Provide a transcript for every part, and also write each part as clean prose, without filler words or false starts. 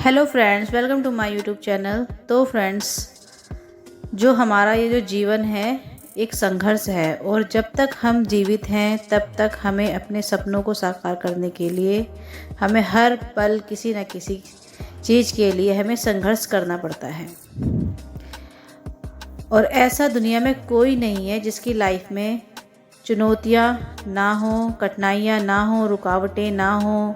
Hello friends, welcome to my YouTube channel. तो friends, जो हमारा ये जो जीवन है एक संघर्ष है, और जब तक हम जीवित हैं तब तक हमें अपने सपनों को साकार करने के लिए हमें हर पल किसी न किसी चीज़ के लिए हमें संघर्ष करना पड़ता है। और ऐसा दुनिया में कोई नहीं है जिसकी लाइफ में चुनौतियाँ ना हो, कठिनाइयाँ ना हो, रुकावटें ना हो।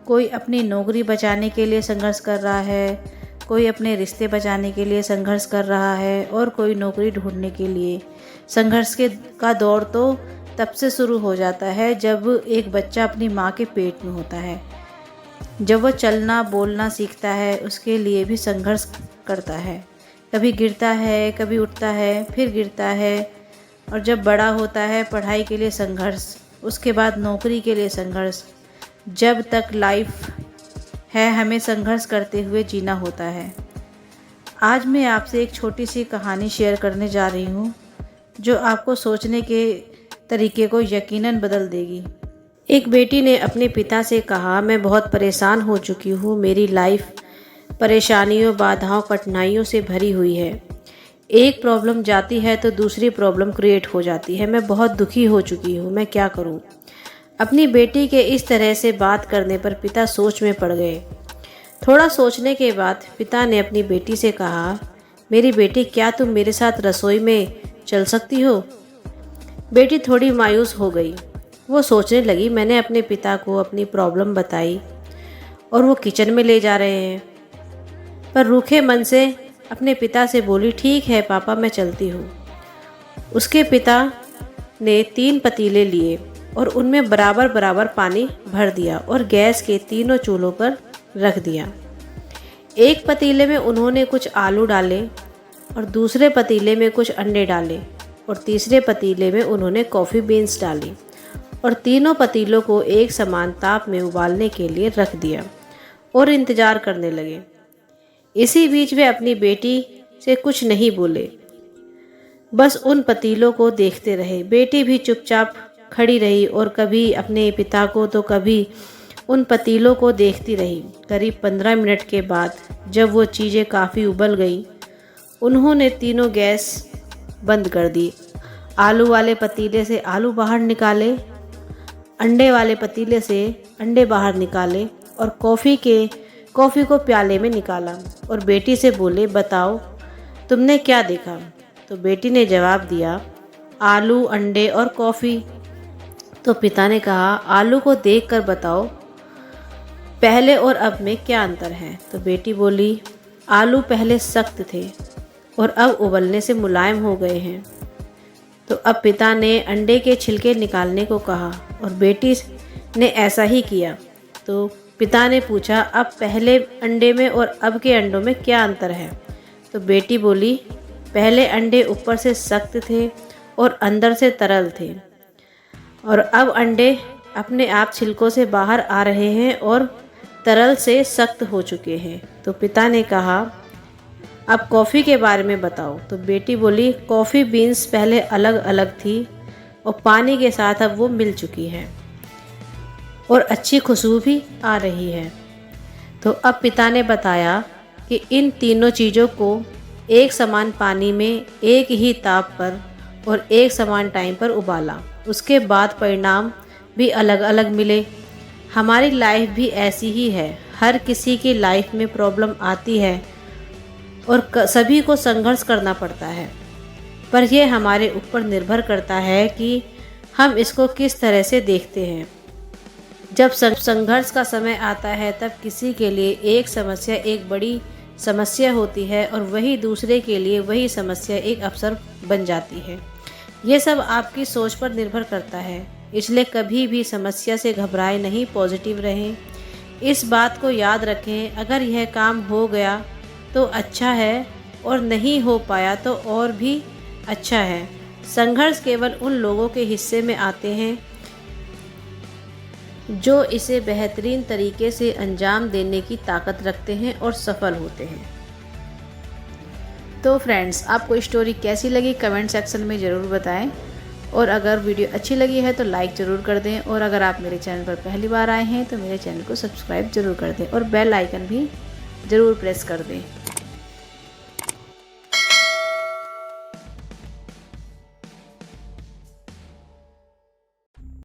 कोई अपनी नौकरी बचाने के लिए संघर्ष कर रहा है, कोई अपने रिश्ते बचाने के लिए संघर्ष कर रहा है, और कोई नौकरी ढूंढने के लिए। संघर्ष का दौर तो तब से शुरू हो जाता है जब एक बच्चा अपनी माँ के पेट में होता है। जब वह चलना बोलना सीखता है उसके लिए भी संघर्ष करता है। कभी गिरता है, कभी उठता है, फिर गिरता है। और जब बड़ा होता है पढ़ाई के लिए संघर्ष, उसके बाद नौकरी के लिए संघर्ष। जब तक लाइफ है हमें संघर्ष करते हुए जीना होता है। आज मैं आपसे एक छोटी सी कहानी शेयर करने जा रही हूँ जो आपको सोचने के तरीके को यकीनन बदल देगी। एक बेटी ने अपने पिता से कहा, मैं बहुत परेशान हो चुकी हूँ। मेरी लाइफ परेशानियों, बाधाओं, कठिनाइयों से भरी हुई है। एक प्रॉब्लम जाती है तो दूसरी प्रॉब्लम क्रिएट हो जाती है। मैं बहुत दुखी हो चुकी हूँ, मैं क्या करूँ। अपनी बेटी के इस तरह से बात करने पर पिता सोच में पड़ गए। थोड़ा सोचने के बाद पिता ने अपनी बेटी से कहा, मेरी बेटी, क्या तुम मेरे साथ रसोई में चल सकती हो। बेटी थोड़ी मायूस हो गई। वो सोचने लगी, मैंने अपने पिता को अपनी प्रॉब्लम बताई और वो किचन में ले जा रहे हैं। पर रूखे मन से अपने पिता से बोली, ठीक है पापा, मैं चलती हूँ। उसके पिता ने 3 पतीले लिए और उनमें बराबर बराबर पानी भर दिया और गैस के तीनों चूल्हों पर रख दिया। एक पतीले में उन्होंने कुछ आलू डाले और दूसरे पतीले में कुछ अंडे डाले और तीसरे पतीले में उन्होंने कॉफ़ी बीन्स डाली और तीनों पतीलों को एक समान ताप में उबालने के लिए रख दिया और इंतज़ार करने लगे। इसी बीच वे अपनी बेटी से कुछ नहीं बोले, बस उन पतीलों को देखते रहे। बेटी भी चुपचाप खड़ी रही और कभी अपने पिता को तो कभी उन पतीलों को देखती रही। करीब 15 मिनट के बाद जब वो चीज़ें काफ़ी उबल गई, उन्होंने तीनों गैस बंद कर दी। आलू वाले पतीले से आलू बाहर निकाले, अंडे वाले पतीले से अंडे बाहर निकाले और कॉफ़ी को प्याले में निकाला और बेटी से बोले, बताओ तुमने क्या देखा। तो बेटी ने जवाब दिया, आलू, अंडे और कॉफ़ी। तो पिता ने कहा, आलू को देखकर बताओ पहले और अब में क्या अंतर है। तो बेटी बोली, आलू पहले सख्त थे और अब उबलने से मुलायम हो गए हैं। तो अब पिता ने अंडे के छिलके निकालने को कहा और बेटी ने ऐसा ही किया। तो पिता ने पूछा, अब पहले अंडे में और अब के अंडों में क्या अंतर है। तो बेटी बोली, पहले अंडे ऊपर से सख्त थे और अंदर से तरल थे, और अब अंडे अपने आप छिलकों से बाहर आ रहे हैं और तरल से सख्त हो चुके हैं। तो पिता ने कहा, अब कॉफ़ी के बारे में बताओ। तो बेटी बोली, कॉफ़ी बीन्स पहले अलग अलग थी और पानी के साथ अब वो मिल चुकी है और अच्छी खुशबू भी आ रही है। तो अब पिता ने बताया कि इन तीनों चीज़ों को एक समान पानी में एक ही ताप पर और एक समान टाइम पर उबाला, उसके बाद परिणाम भी अलग अलग मिले। हमारी लाइफ भी ऐसी ही है। हर किसी की लाइफ में प्रॉब्लम आती है और सभी को संघर्ष करना पड़ता है, पर यह हमारे ऊपर निर्भर करता है कि हम इसको किस तरह से देखते हैं। जब संघर्ष का समय आता है तब किसी के लिए एक समस्या एक बड़ी समस्या होती है और वही दूसरे के लिए वही समस्या एक अवसर बन जाती है। ये सब आपकी सोच पर निर्भर करता है, इसलिए कभी भी समस्या से घबराए नहीं, पॉजिटिव रहें। इस बात को याद रखें, अगर यह काम हो गया तो अच्छा है और नहीं हो पाया तो और भी अच्छा है। संघर्ष केवल उन लोगों के हिस्से में आते हैं जो इसे बेहतरीन तरीके से अंजाम देने की ताकत रखते हैं और सफल होते हैं। तो फ्रेंड्स, आपको स्टोरी कैसी लगी कमेंट सेक्शन में ज़रूर बताएं, और अगर वीडियो अच्छी लगी है तो लाइक ज़रूर कर दें, और अगर आप मेरे चैनल पर पहली बार आए हैं तो मेरे चैनल को सब्सक्राइब ज़रूर कर दें और बेल आइकन भी ज़रूर प्रेस कर दें।